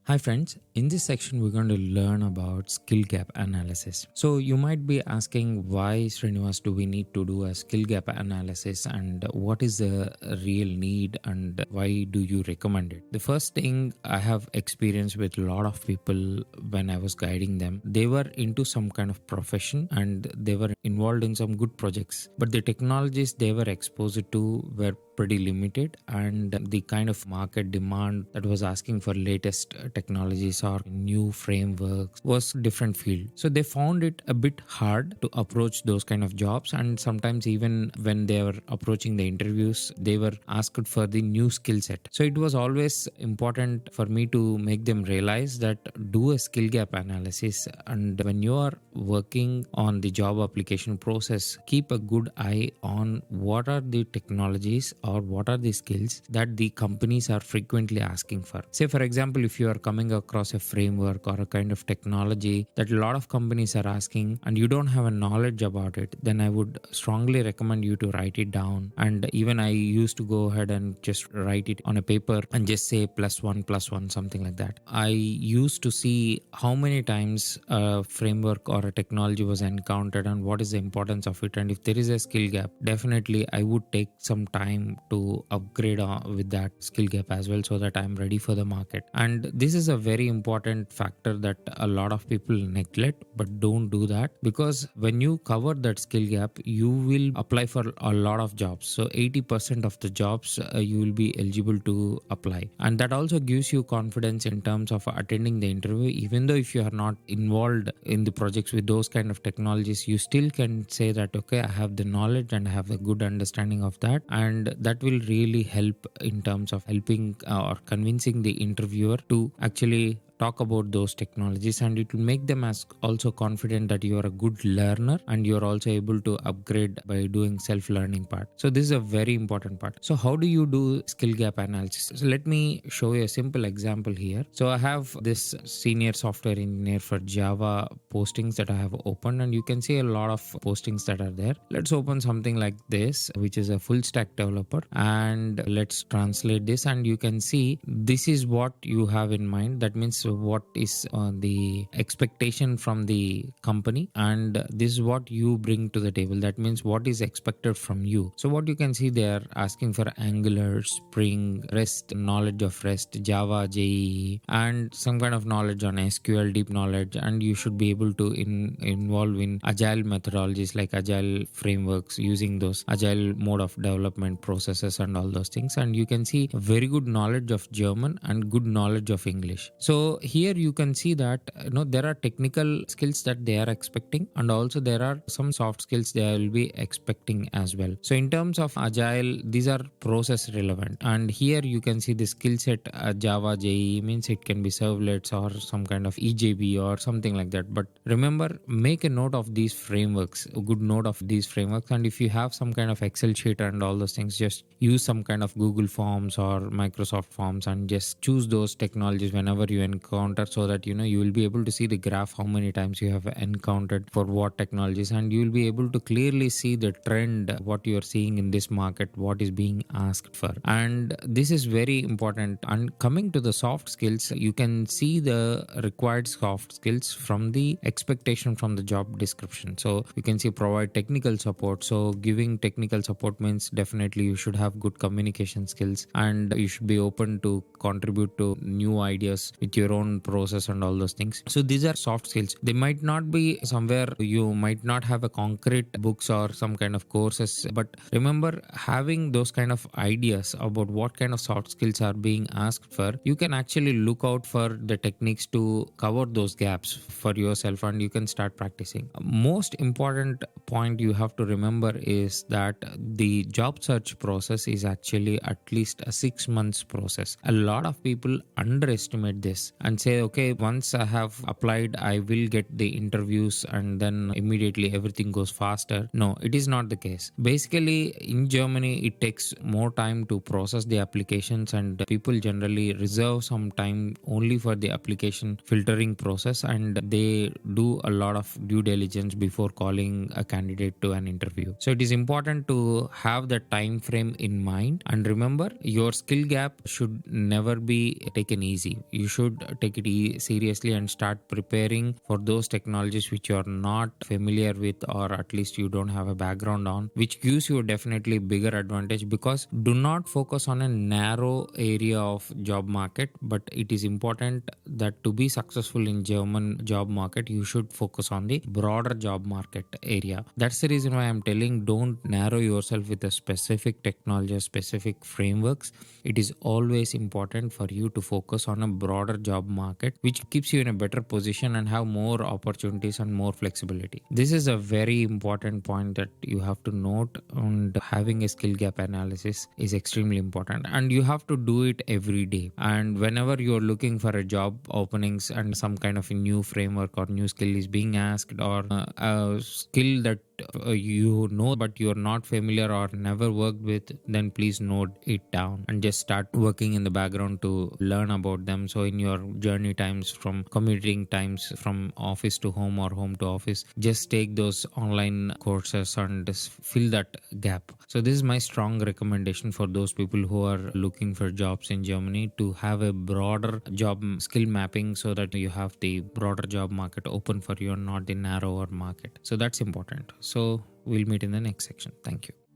Hi friends, in this section we're going to learn about skill gap analysis. So you might be asking, why Srinivas do we need to do a skill gap analysis, and what is the real need and why do you recommend it? The first thing I have experienced with a lot of people when I was guiding them, they were into some kind of profession and they were involved in some good projects, but the technologies they were exposed to were pretty limited, and the kind of market demand that was asking for latest technologies or new frameworks was different field. So they found it a bit hard to approach those kind of jobs, and sometimes even when they were approaching the interviews, they were asked for the new skill set. So it was always important for me to make them realize that do a skill gap analysis, and when you are working on the job application process, keep a good eye on what are the technologies or what are the skills that the companies are frequently asking for. Say for example, if you are coming across a framework or a kind of technology that a lot of companies are asking and you don't have a knowledge about it, then I would strongly recommend you to write it down. And even I used to go ahead and just write it on a paper and just say +1 +1, something like that. I used to see how many times a framework or a technology was encountered and what is the importance of it, and if there is a skill gap, definitely I would take some time to upgrade with that skill gap as well, so that I'm ready for the market. And this is a very important factor that a lot of people neglect, but don't do that, because when you cover that skill gap, you will apply for a lot of jobs. So 80% of the jobs you will be eligible to apply, and that also gives you confidence in terms of attending the interview. Even though if you are not involved in the projects with those kind of technologies, you still can say that okay, I have the knowledge and I have a good understanding of that, and that will really help in terms of helping or convincing the interviewer to actually talk about those technologies, and it will make them as also confident that you are a good learner and you are also able to upgrade by doing self-learning part. So this is a very important part. So how do you do skill gap analysis? So let me show you a simple example here. So I have this senior software engineer for Java postings that I have opened, and you can see a lot of postings that are there. Let's open something like this, which is a full stack developer, and let's translate this, and you can see this is what you have in mind. That means what is the expectation from the company, and this is what you bring to the table. That means what is expected from you. So what you can see, they are asking for Angular, Spring, REST, knowledge of REST, Java, JEE, and some kind of knowledge on SQL, deep knowledge, and you should be able to involve in agile methodologies like agile frameworks, using those agile mode of development processes and all those things. And you can see very good knowledge of German and good knowledge of English. So here you can see that there are technical skills that they are expecting, and also there are some soft skills they will be expecting as well. So in terms of agile, these are process relevant, and here you can see the skill set. Java JE means it can be servlets or some kind of EJB or something like that. But remember, make a note of these frameworks, a good note of these frameworks, and if you have some kind of Excel sheet and all those things, just use some kind of Google Forms or Microsoft Forms and just choose those technologies whenever you encounter, so that you will be able to see the graph, how many times you have encountered for what technologies, and you will be able to clearly see the trend, what you are seeing in this market, what is being asked for. And this is very important. And coming to the soft skills, you can see the required soft skills from the expectation from the job description. So you can see provide technical support. So giving technical support means definitely you should have good communication skills, and you should be open to contribute to new ideas with your own process and all those things. So these are soft skills. They might not be somewhere, you might not have a concrete books or some kind of courses, but remember, having those kind of ideas about what kind of soft skills are being asked for, you can actually look out for the techniques to cover those gaps for yourself, and you can start practicing. Most important point you have to remember is that the job search process is actually at least a 6 months process. A lot of people underestimate this and say, okay, once I have applied, I will get the interviews and then immediately everything goes faster. No, it is not the case. Basically, in Germany, it takes more time to process the applications, and people generally reserve some time only for the application filtering process, and they do a lot of due diligence before calling a candidate to an interview. So it is important to have the time frame in mind, and remember, your skill gap should never be taken easy. You should take it seriously and start preparing for those technologies which you are not familiar with, or at least you don't have a background on, which gives you definitely bigger advantage. Because do not focus on a narrow area of job market, but it is important that to be successful in German job market, you should focus on the broader job market area. That's the reason why I'm telling, don't narrow yourself with a specific technology or specific frameworks. It is always important for you to focus on a broader job market, which keeps you in a better position and have more opportunities and more flexibility. This is a very important point that you have to note, and having a skill gap analysis is extremely important, and you have to do it every day. And whenever you're looking for a job openings and some kind of a new framework or new skill is being asked, or a skill that you know but you're not familiar or never worked with, then please note it down and just start working in the background to learn about them. So in your journey times, from commuting times from office to home or home to office, just take those online courses and just fill that gap. So this is my strong recommendation for those people who are looking for jobs in Germany, to have a broader job skill mapping, so that you have the broader job market open for you and not the narrower market. So that's important. So we'll meet in the next section. Thank you.